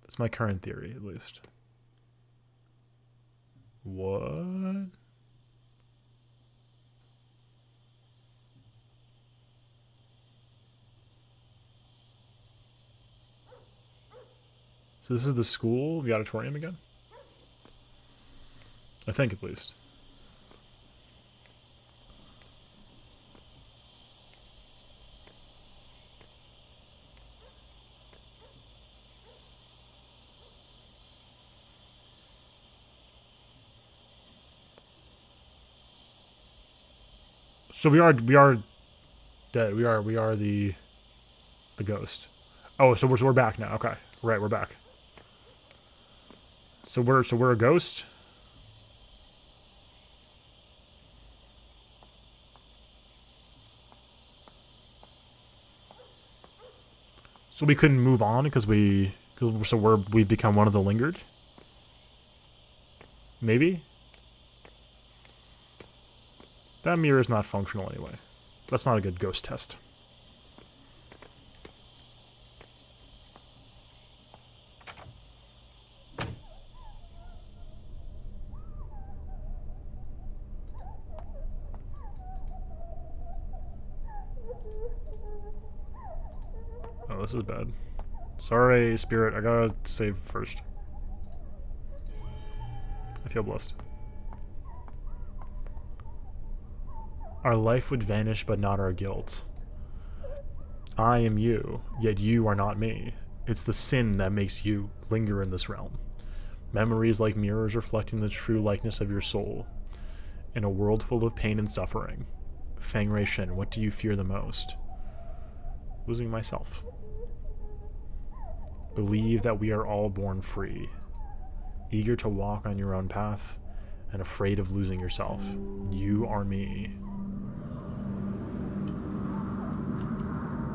That's my current theory, at least. What? So this is the school, the auditorium again? I think, at least. So we are dead. We are the ghost. Oh, so we're back now. Okay, right, we're back. So we're a ghost. So we couldn't move on because we've become one of the lingered. Maybe. That mirror is not functional anyway. That's not a good ghost test. Oh, this is bad. Sorry, Spirit. I gotta save first. I feel blessed. Our life would vanish, but not our guilt. I am you, yet you are not me. It's the sin that makes you linger in this realm. Memories like mirrors reflecting the true likeness of your soul. In a world full of pain and suffering. Feng Rei Shin, what do you fear the most? Losing myself. Believe that we are all born free. Eager to walk on your own path, and afraid of losing yourself. You are me.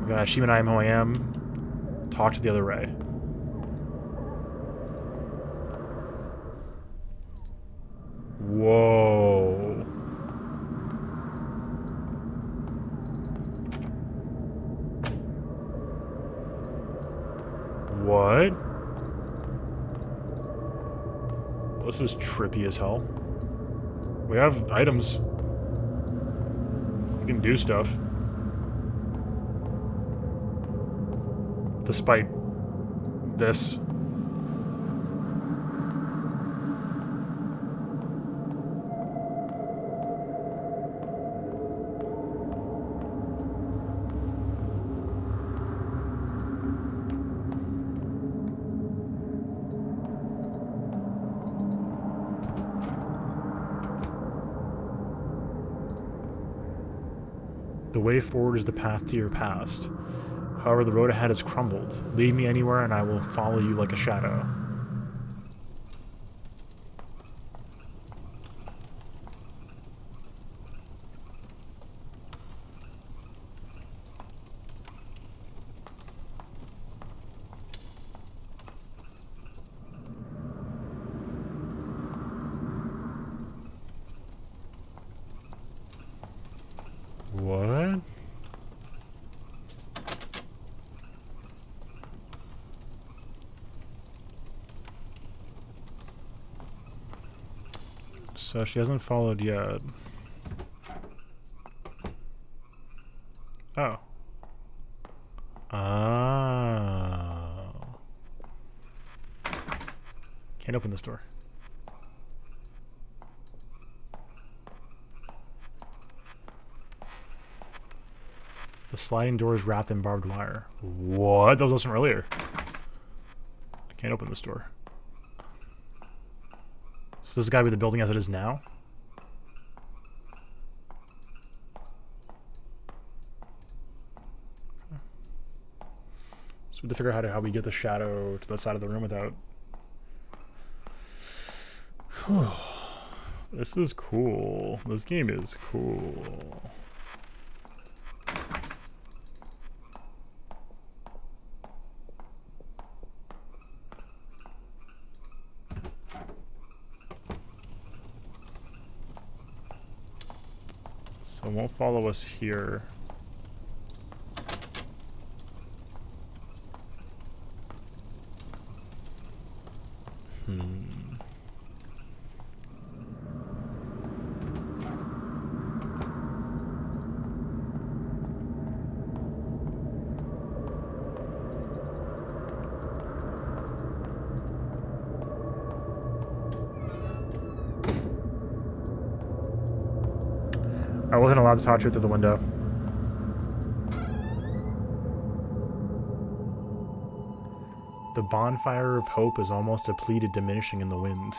We got Shima and I am who I am. Talk to the other Ray. Whoa. What? This is trippy as hell. We have items. We can do stuff. Despite this. The way forward is the path to your past. However, the road ahead has crumbled. Lead me anywhere and I will follow you like a shadow. What? So she hasn't followed yet. Oh. Oh. Can't open this door. The sliding door is wrapped in barbed wire. What? That was awesome earlier. I can't open this door. So this guy with the building as it is now? Okay. So we have to figure out how we get the shadow to the side of the room without... This is cool. This game is cool. So it won't follow us here. allowed to talk to you through the window. The bonfire of hope is almost depleted, diminishing in the wind.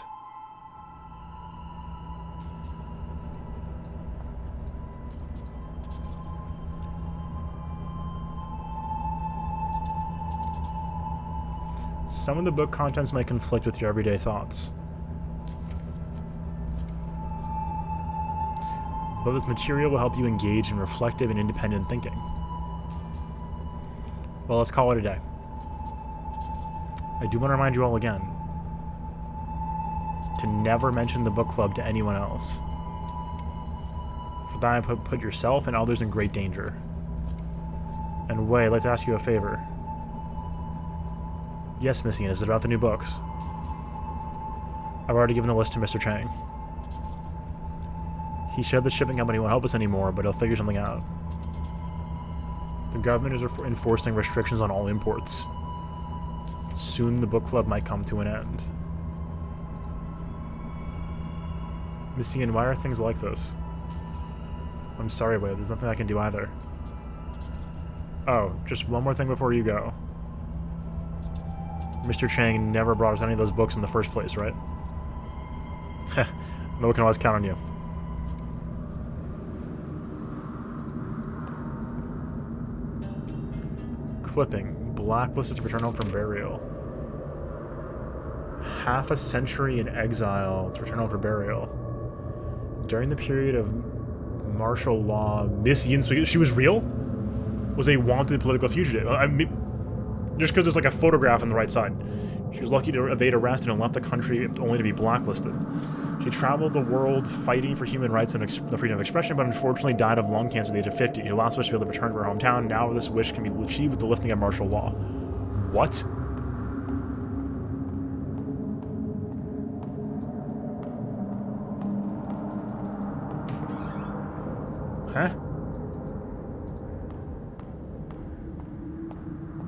Some of the book contents might conflict with your everyday thoughts. But this material will help you engage in reflective and independent thinking. Well, let's call it a day. I do want to remind you all again to never mention the book club to anyone else. For that, put yourself and others in great danger. And Wei, I'd like to ask you a favor. Yes, Miss Ian, is it about the new books? I've already given the list to Mr. Chang. He said the shipping company won't help us anymore, but he'll figure something out. The government is enforcing restrictions on all imports. Soon the book club might come to an end. Miss Ian, why are things like this? I'm sorry, Wade, there's nothing I can do either. Oh, just one more thing before you go. Mr. Chang never brought us any of those books in the first place, right? Heh, no one can always count on you. Clipping. Blacklisted to return home from burial. Half a century in exile to return home for burial. During the period of martial law, Miss Yin, she was real? Was a wanted political fugitive. I mean, just because there's like a photograph on the right side. She was lucky to evade arrest and left the country only to be blacklisted. She traveled the world fighting for human rights and the freedom of expression, but unfortunately died of lung cancer at the age of 50. Her last wish to be able to return to her hometown. Now this wish can be achieved with the lifting of martial law. What? Huh?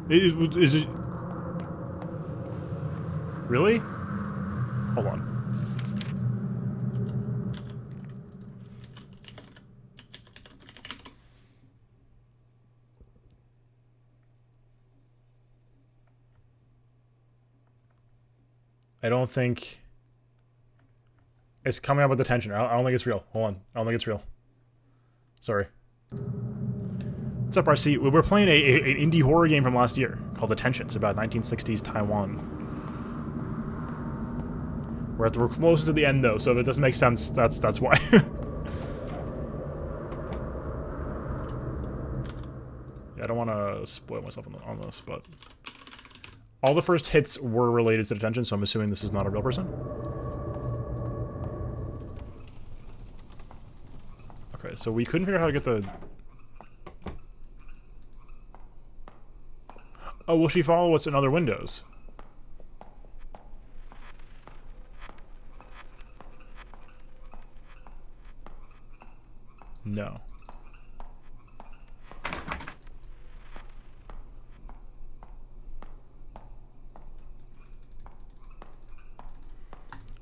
Is it... Really? Hold on. I don't think... It's coming up with Detention. I don't think it's real. Hold on. I don't think it's real. Sorry. What's up, RC? We're playing an indie horror game from last year called Detention. It's about 1960s Taiwan. We're closer to the end, though, so if it doesn't make sense, that's why. Yeah, I don't want to spoil myself on this, but... All the first hits were related to Detention, so I'm assuming this is not a real person. Okay, so we couldn't figure out how to get the... Oh, will she follow us in other windows? No.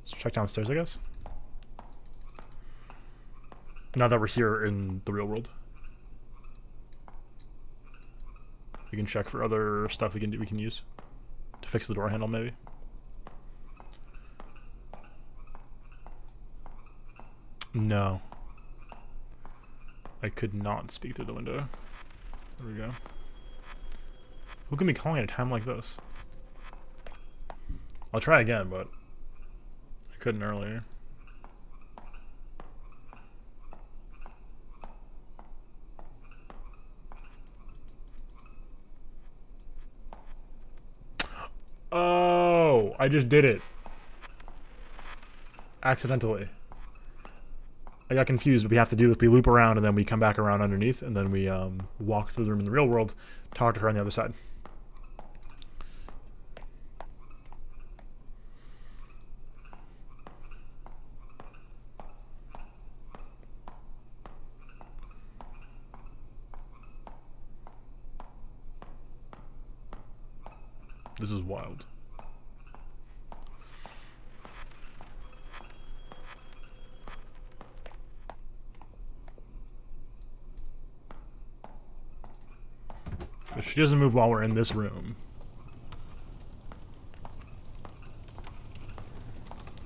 Let's check downstairs, I guess. Now that we're here in the real world. We can check for other stuff we can use to fix the door handle, maybe. No. I could not speak through the window. There we go. Who can be calling at a time like this? I'll try again, but I couldn't earlier. Oh, I just did it. Accidentally. I got confused, but we have to do is we loop around and then we come back around underneath and then we walk through the room in the real world, talk to her on the other side. This is wild. But she doesn't move while we're in this room.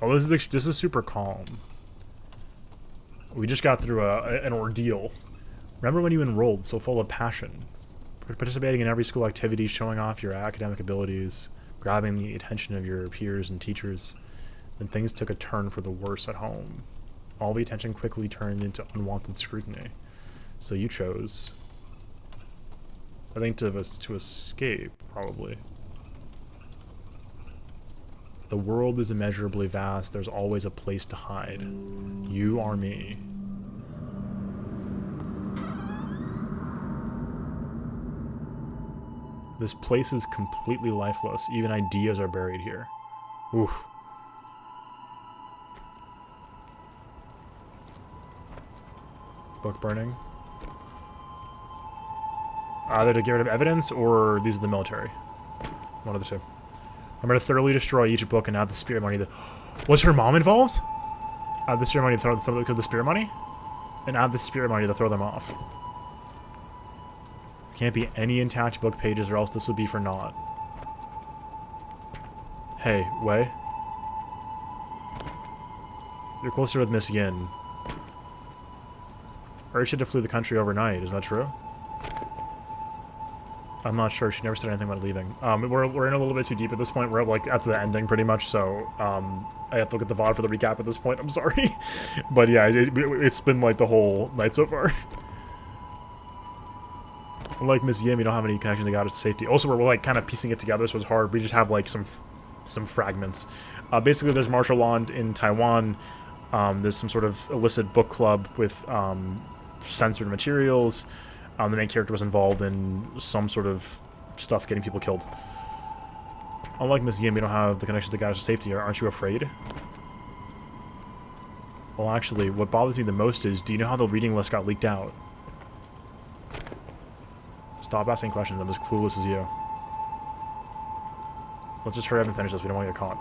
Oh, this is super calm. We just got through an ordeal. Remember when you enrolled, so full of passion, participating in every school activity, showing off your academic abilities, grabbing the attention of your peers and teachers. Then things took a turn for the worse at home. All the attention quickly turned into unwanted scrutiny. So you chose, I think, to escape, probably. The world is immeasurably vast. There's always a place to hide. You are me. This place is completely lifeless. Even ideas are buried here. Oof. Book burning. Either to get rid of evidence, or these are the military. One of the two. I'm going to thoroughly destroy each book and add the spirit money. Was her mom involved? Add the spirit money to throw the spirit money? And add the spirit money to throw them off. Can't be any intact book pages, or else this would be for naught. Hey, Wei. You're closer with Miss Yin. Or she had to flee the country overnight, is that true? I'm not sure. She never said anything about leaving. We're in a little bit too deep at this point. We're like at the ending pretty much, so I have to look at the VOD for the recap at this point. I'm sorry. But yeah, it's been like the whole night so far. Like Miss Yim, you don't have any connection to goddess safety. Also, we're like kind of piecing it together, so it's hard. We just have like some fragments. Basically, there's martial law in Taiwan. There's some sort of illicit book club with censored materials. The main character was involved in some sort of stuff getting people killed. Unlike Miss Yim, you don't have the connection to goddess safety. Aren't you afraid? Well, actually, what bothers me the most is, do you know how the reading list got leaked out? Stop asking questions. I'm as clueless as you. Let's just hurry up and finish this. We don't want to get caught.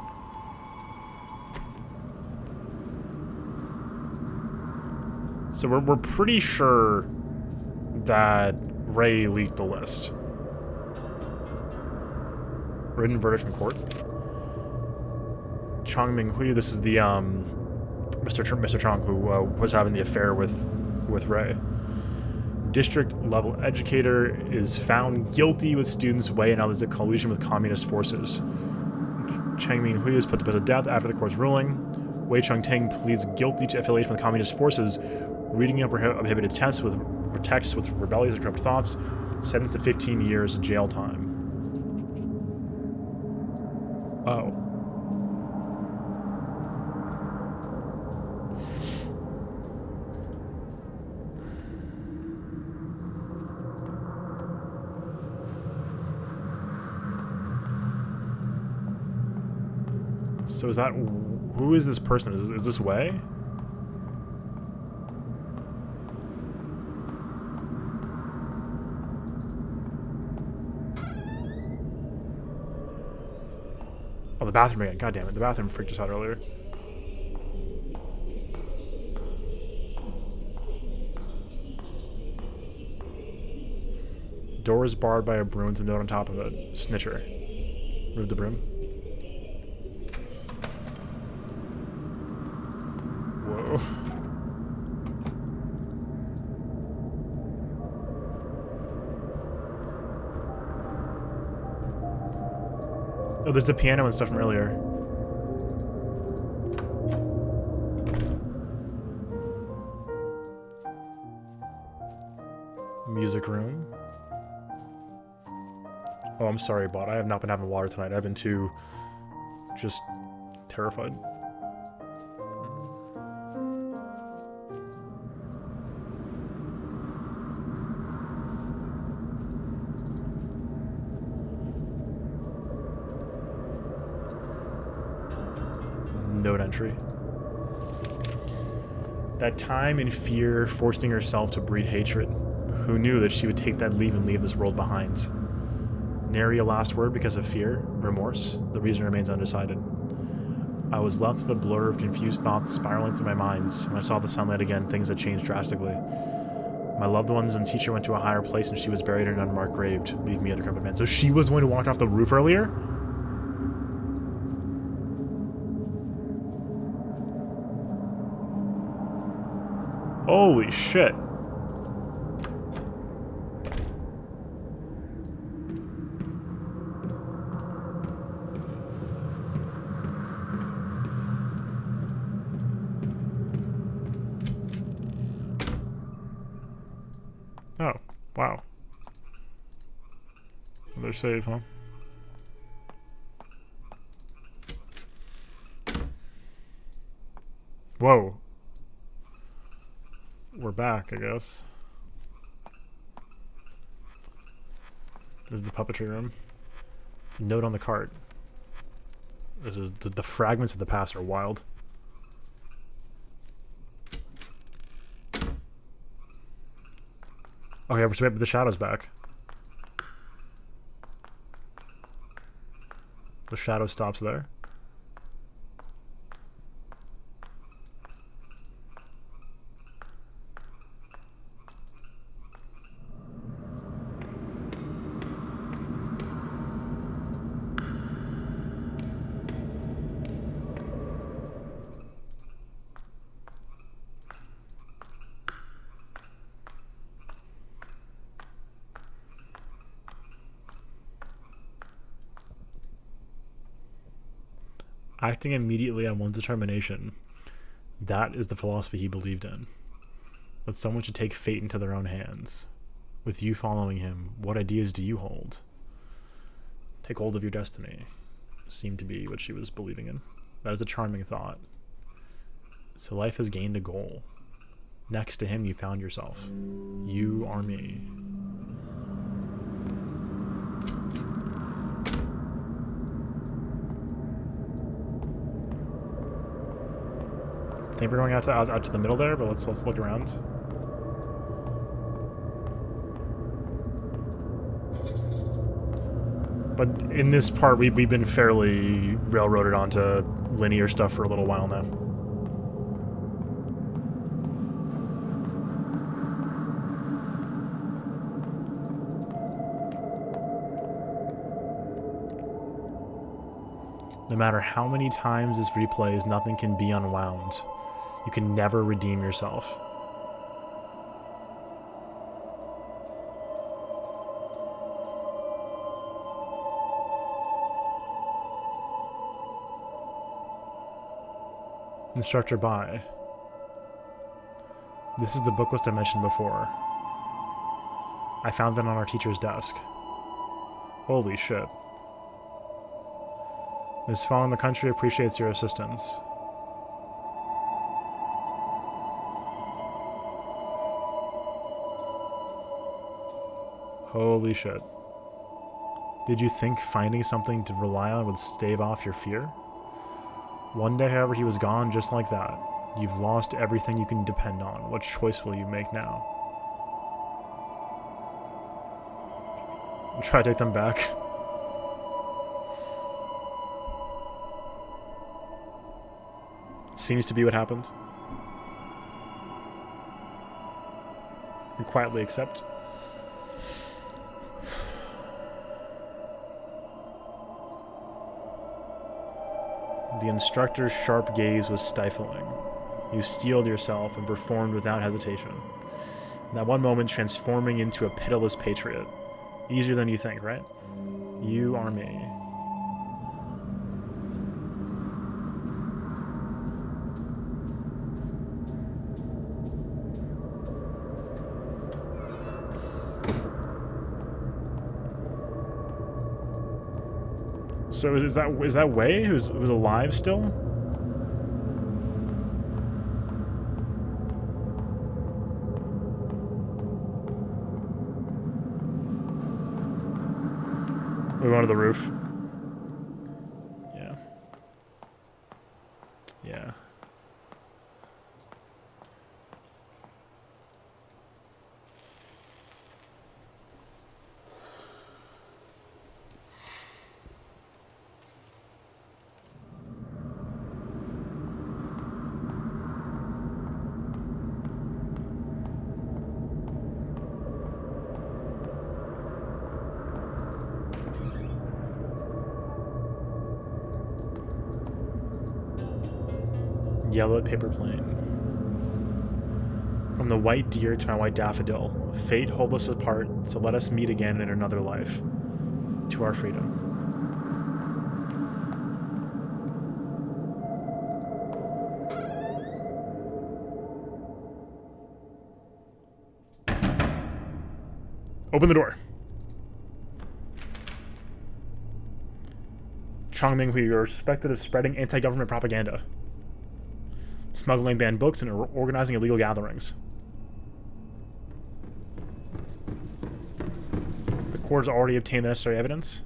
So we're pretty sure that Ray leaked the list. Written verdict from court. Chong Ming-hui, this is the Mr. Chong who was having the affair with Ray. District level educator is found guilty with students Wei and others of collusion with communist forces. Chang Ming-hui is put to bed of death after the court's ruling. Wei Chong-ting pleads guilty to affiliation with communist forces, reading unprohibited texts with rebellious and corrupt thoughts, sentenced to 15 years jail time. Oh. So is that... Who is this person? Is this Wei? Oh, the bathroom again. God damn it. The bathroom freaked us out earlier. Door is barred by a broom with a note on top of it. Snitcher. Move the broom. Whoa. Oh, there's the piano and stuff from earlier. Music room. Oh, I'm sorry, bot. I have not been having water tonight. I've been too... just... terrified. Note entry. That time in fear, forcing herself to breed hatred. Who knew that she would take that leap and leave this world behind? Nary a last word because of fear, remorse. The reason remains undecided. I was left with a blur of confused thoughts spiraling through my mind. When I saw the sunlight again, things had changed drastically. My loved ones and teacher went to a higher place and she was buried in an unmarked grave to leave me a decrepit man. So she was the one who walked off the roof earlier? Holy shit. Oh, wow. They're safe, huh? Whoa. We're back, I guess. This is the puppetry room. Note on the cart. This is the fragments of the past are wild. Okay, we're supposed to the shadows back. The shadow stops there. Acting immediately on one's determination. That is the philosophy he believed in. That someone should take fate into their own hands. With you following him, what ideas do you hold? Take hold of your destiny. Seemed to be what she was believing in. That is a charming thought. So life has gained a goal. Next to him, you found yourself. You are me. I think we're going out to the middle there, but let's look around. But in this part, we've been fairly railroaded onto linear stuff for a little while now. No matter how many times this replays, nothing can be unwound. You can never redeem yourself. Instructor by. This is the book list I mentioned before. I found it on our teacher's desk. Holy shit. Ms. Fong, the country appreciates your assistance. Holy shit. Did you think finding something to rely on would stave off your fear? One day, however, he was gone just like that. You've lost everything you can depend on. What choice will you make now? Try to take them back. Seems to be what happened. And quietly accept. The instructor's sharp gaze was stifling. You steeled yourself and performed without hesitation. In that one moment, transforming into a pitiless patriot. Easier than you think, right? You are me. So is that Wei who's alive still? We went to the roof. Yeah. Yeah. Yellow paper plane. From the white deer to my white daffodil, fate hold us apart, so let us meet again in another life. To our freedom. Open the door. Chongming Hui, you are suspected of spreading anti-government propaganda, smuggling banned books, and organizing illegal gatherings. The court has already obtained the necessary evidence.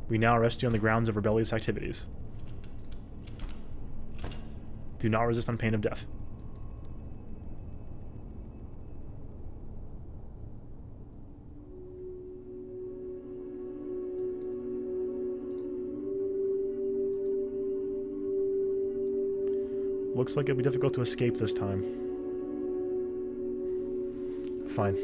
We now arrest you on the grounds of rebellious activities. Do not resist on pain of death. Looks like it'll be difficult to escape this time. Fine.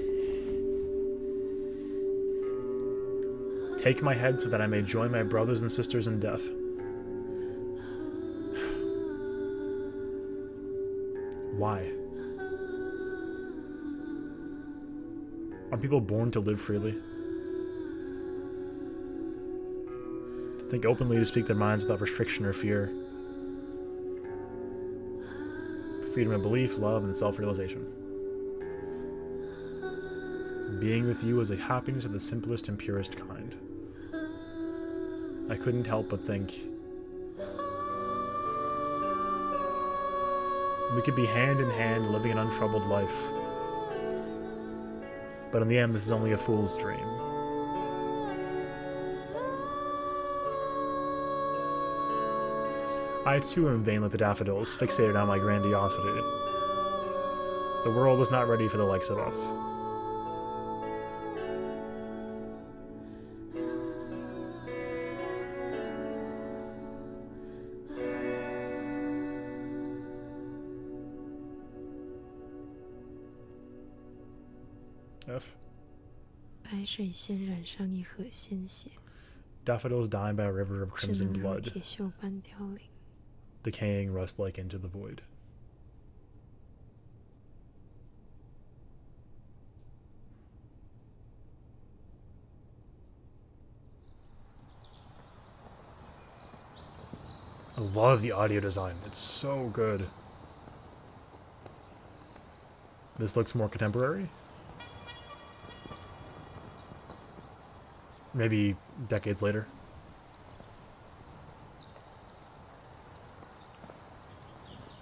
Take my head so that I may join my brothers and sisters in death. Why? Are people born to live freely? To think openly, to speak their minds without restriction or fear. Freedom of belief, love, and self-realization. Being with you is a happiness of the simplest and purest kind. I couldn't help but think, we could be hand in hand living an untroubled life. But in the end, this is only a fool's dream. I too am vain like the daffodils, fixated on my grandiosity. The world is not ready for the likes of us. F. Daffodils dying by a river of crimson blood, decaying rust-like into the void. I love the audio design. It's so good. This looks more contemporary. Maybe decades later.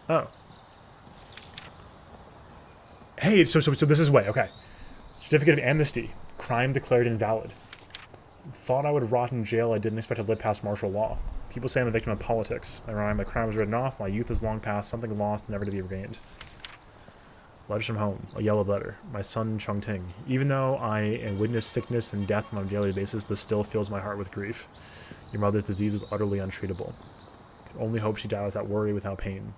Oh. Hey, so this is way, okay. Certificate of amnesty. Crime declared invalid. Thought I would rot in jail. I didn't expect to live past martial law. People say I'm a victim of politics. I rhyme, my crime was written off, my youth is long past, something lost, never to be regained. Letters from home. A yellow letter. My son, Chongting. Even though I witness sickness and death on a daily basis, this still fills my heart with grief. Your mother's disease was utterly untreatable. Could only hope she died without worry, without pain.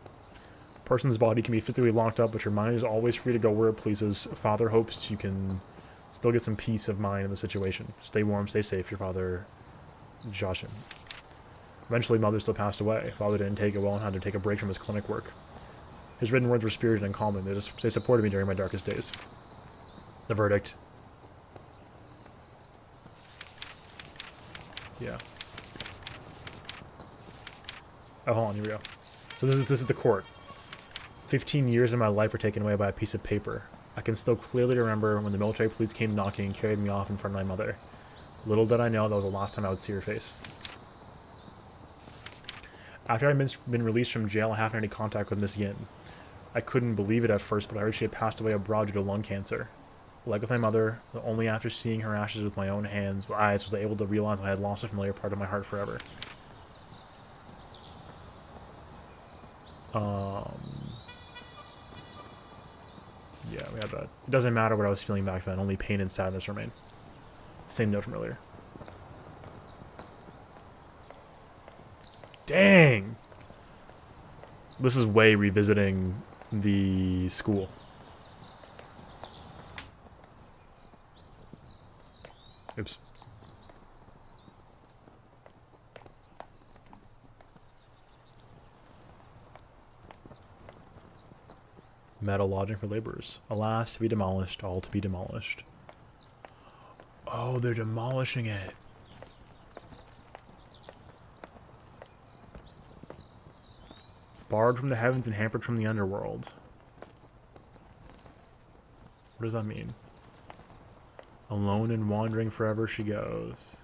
A person's body can be physically locked up, but your mind is always free to go where it pleases. Father hopes you can still get some peace of mind in the situation. Stay warm, stay safe. Your father, Joshin. Eventually, mother still passed away. Father didn't take it well and had to take a break from his clinic work. His written words were spirited and calming. They supported me during my darkest days. The verdict. Yeah. Oh, hold on, here we go. So this is the court. 15 years of my life were taken away by a piece of paper. I can still clearly remember when the military police came knocking and carried me off in front of my mother. Little did I know that was the last time I would see her face. After I'd been released from jail, I haven't had any contact with Miss Yin. I couldn't believe it at first, but I heard she had passed away abroad due to lung cancer. Like with my mother, only after seeing her ashes with my own eyes was I able to realize I had lost a familiar part of my heart forever. Yeah, we had that. It doesn't matter what I was feeling back then, only pain and sadness remain. Same note from earlier. Dang! This is way revisiting the school. Oops. Metal lodging for laborers. Alas, to be demolished, all to be demolished. Oh, they're demolishing it. Barred from the heavens and hampered from the underworld. What does that mean? Alone and wandering forever she goes.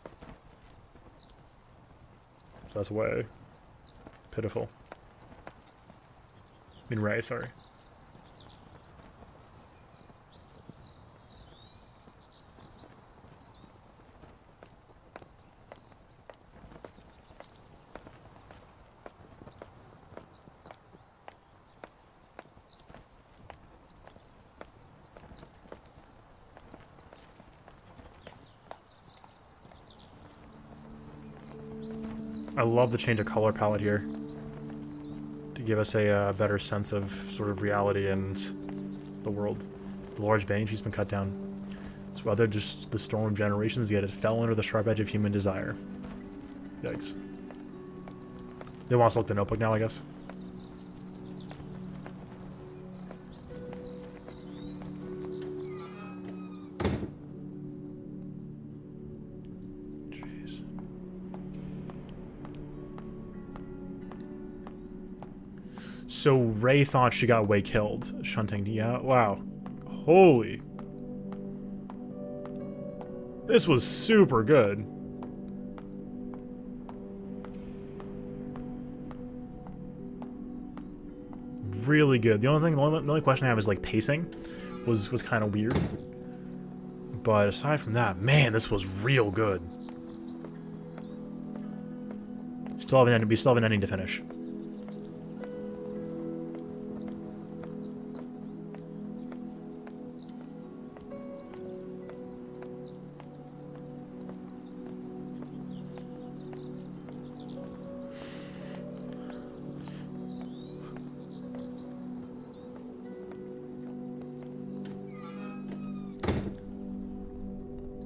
That's way pitiful. I mean, Ray, sorry. I love the change of color palette here to give us a better sense of sort of reality and the world. The large bank she's been cut down. It's weathered just the storm of generations, yet it fell under the sharp edge of human desire. Yikes. They want us to look at the notebook now, I guess. So Ray thought she got Wei killed. Shunting, yeah, wow. Holy. This was super good. Really good. The only question I have is like pacing was kind of weird. But aside from that, man, this was real good. We still have an ending to finish.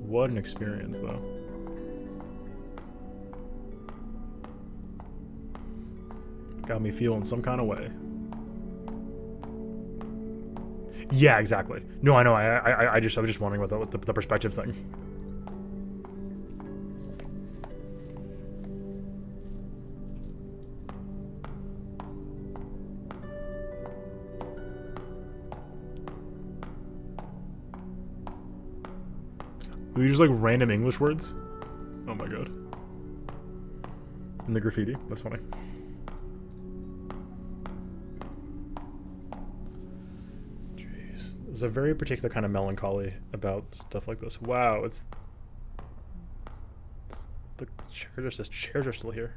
What an experience, though. Got me feeling some kind of way. Yeah, exactly. No, I know. I was just wondering about the perspective thing. Are these just like random English words? Oh my god. In the graffiti? That's funny. Jeez. There's a very particular kind of melancholy about stuff like this. Wow, it's the chairs are still here.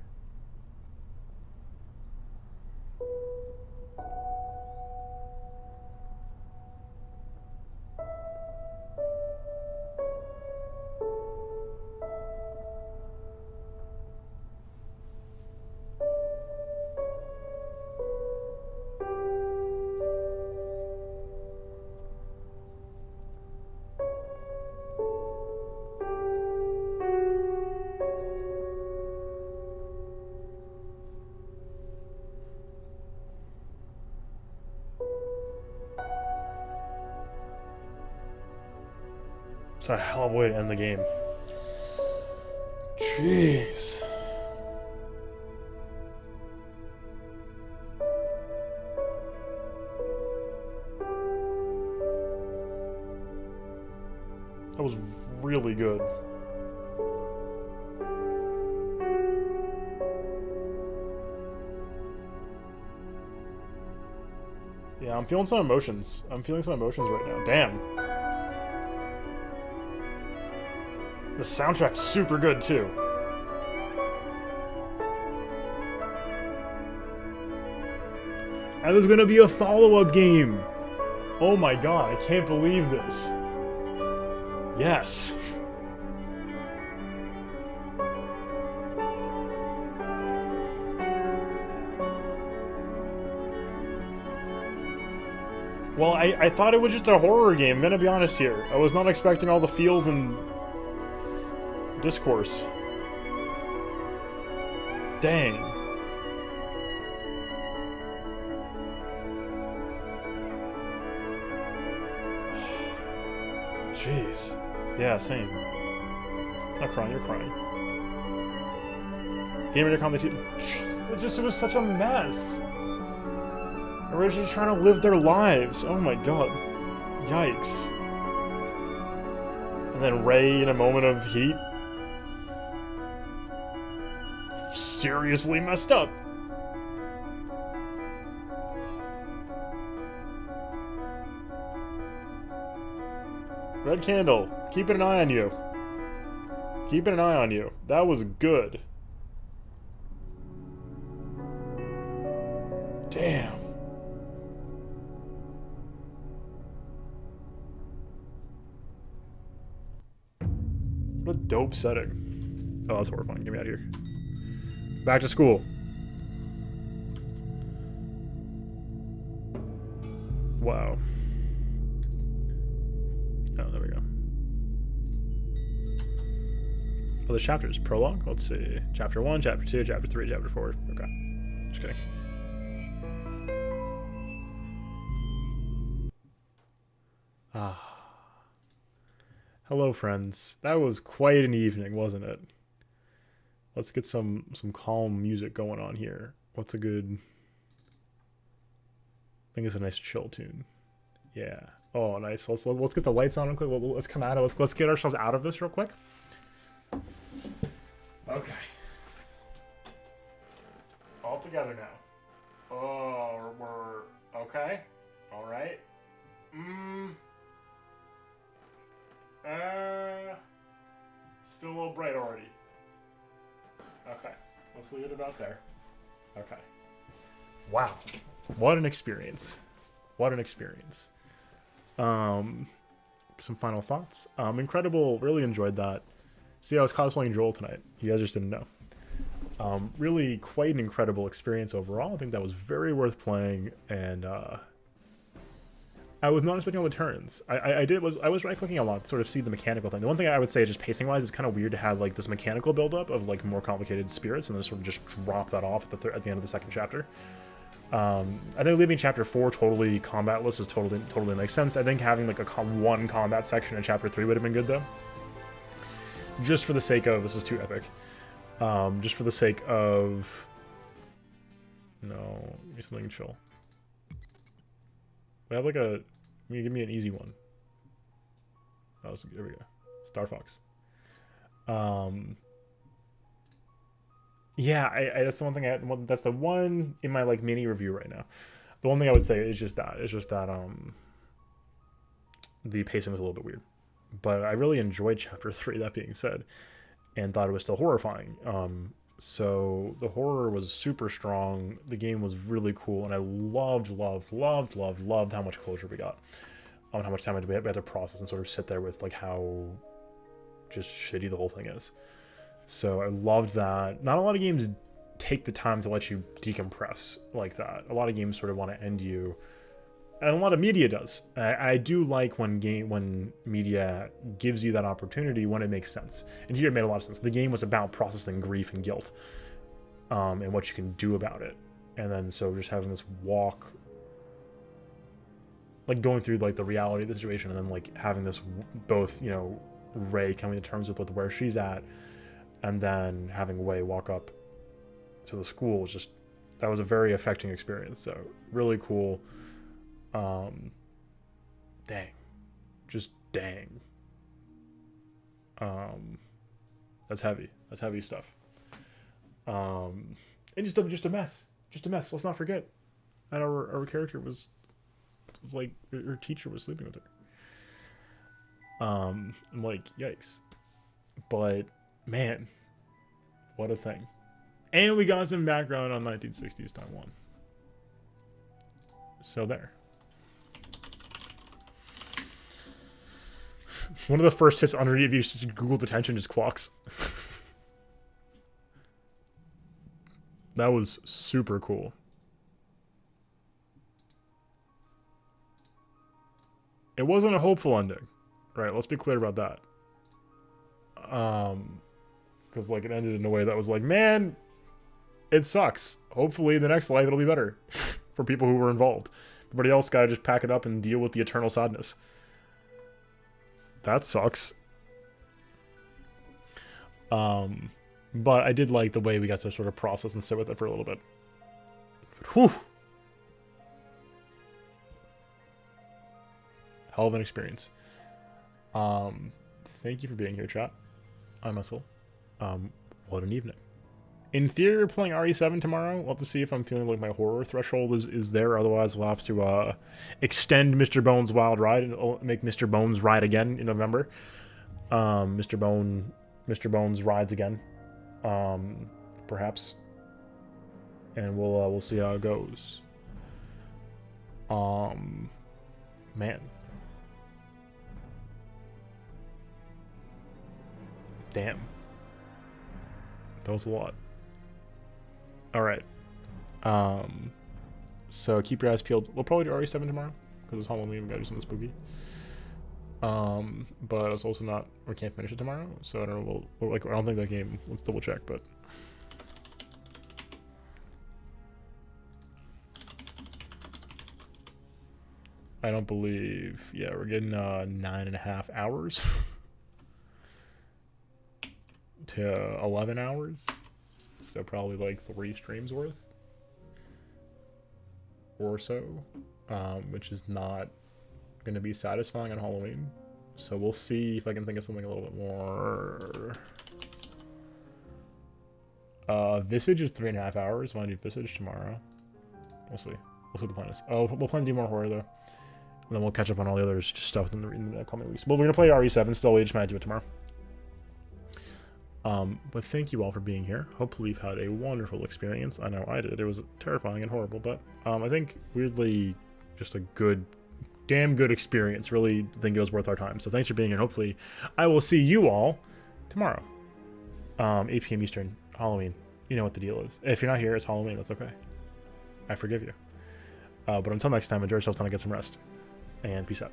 It's a hell of a way to end the game. Jeez. That was really good. Yeah, I'm feeling some emotions. I'm feeling some emotions right now. Damn. The soundtrack's super good, too. And there's gonna be a follow-up game! Oh my god, I can't believe this. Yes. Well, I thought it was just a horror game, I'm gonna be honest here. I was not expecting all the feels and discourse. Dang. Jeez. Yeah, same. Not crying, you're crying. Game Intercom, it was such a mess. Everybody's just trying to live their lives. Oh my god. Yikes. And then Ray, in a moment of heat, seriously messed up. Red Candle, keeping an eye on you. Keeping an eye on you. That was good. Damn. What a dope setting. Oh, that's horrifying. Get me out of here. Back to school. Wow. Oh, there we go. Oh, the chapters. Prologue? Let's see. Chapter 1, Chapter 2, Chapter 3, Chapter 4. Okay. Just kidding. Ah. Hello, friends. That was quite an evening, wasn't it? Let's get some calm music going on here. What's a good... I think it's a nice chill tune. Yeah. Oh, nice. Let's get the lights on real quick. Let's come out of let's get ourselves out of this real quick. Okay. All together now. Oh, we're okay. All right. Still a little bright already. Okay. Let's leave it about there. Okay. Wow. What an experience. What an experience. Some final thoughts. Incredible. Really enjoyed that. See, I was cosplaying Joel tonight. You guys just didn't know. Really quite an incredible experience overall. I think that was very worth playing, and I was not expecting all the turns. I was right-clicking a lot to sort of see the mechanical thing. The one thing I would say, just pacing-wise, it's kind of weird to have like this mechanical build-up of like more complicated spirits, and then sort of just drop that off at the end of the second chapter. I think leaving chapter 4 totally combatless is totally makes sense. I think having like one combat section in chapter 3 would have been good though. Just for the sake of, this is too epic. Just for the sake of, no, give me something chill. We have like give me an easy one. Oh, there we go. Star Fox. Yeah, that's the one thing. That's the one in my like mini review right now. The one thing I would say is just that. It's just that the pacing was a little bit weird, but I really enjoyed chapter 3. That being said, and thought it was still horrifying. So the horror was super strong. The game was really cool, and I loved how much closure we got. How much time we had to process and sort of sit there with like how just shitty the whole thing is. So I loved that. Not a lot of games take the time to let you decompress like that. A lot of games sort of want to end you, and a lot of media does. I do like when media gives you that opportunity when it makes sense. And here it made a lot of sense. The game was about processing grief and guilt, and what you can do about it. And then so just having this walk, like going through like the reality of the situation, and then like having this both, you know, Ray coming to terms with where she's at, and then having Wei walk up to the school was just, that was a very affecting experience. So really cool. Dang. Just dang. That's heavy. That's heavy stuff. And just a mess. Just a mess. Let's not forget. And our character was like, her teacher was sleeping with her. I'm like, yikes. But man, what a thing. And we got some background on 1960s Taiwan. So there. One of the first hits underneath, if you Google detention, just clocks. That was super cool. It wasn't a hopeful ending. Right, let's be clear about that. Because like it ended in a way that was like, man, it sucks. Hopefully the next life it'll be better for people who were involved. Everybody else gotta just pack it up and deal with the eternal sadness. That sucks. But I did like the way we got to sort of process and sit with it for a little bit. Whew. Hell of an experience. Thank you for being here, chat. I muscle. What an evening. In theory, we're playing RE7 tomorrow. We'll have to see if I'm feeling like my horror threshold is there. Otherwise, we'll have to extend Mr. Bones' Wild Ride and make Mr. Bones ride again in November. Mr. Bones rides again, perhaps, and we'll see how it goes. Man, damn, that was a lot. All right. So keep your eyes peeled. We'll probably do RE7 tomorrow because it's Halloween. We gotta do something spooky. But it's also not. We can't finish it tomorrow, so I don't know. We'll like. I don't think that game. Let's double check, but. I don't believe. Yeah, we're getting 9.5 hours to 11 hours. So probably like 3 streams worth or so, which is not going to be satisfying on Halloween. So we'll see if I can think of something a little bit more. Visage is 3.5 hours. Want to do Visage tomorrow? We'll see. We'll see what the plan is. Oh, we'll plan to do more horror though, and then we'll catch up on all the other stuff in the coming weeks. But we're gonna play RE7 still. We just might do it tomorrow. But thank you all for being here. Hopefully you've had a wonderful experience. I know I did. It was terrifying and horrible, but I think weirdly just a damn good experience. Really think it was worth our time. So thanks for being here. Hopefully I will see you all tomorrow. 8 p.m. Eastern, Halloween. You know what the deal is. If you're not here, it's Halloween. That's okay. I forgive you. But until next time, enjoy yourself, time to get some rest. And peace out.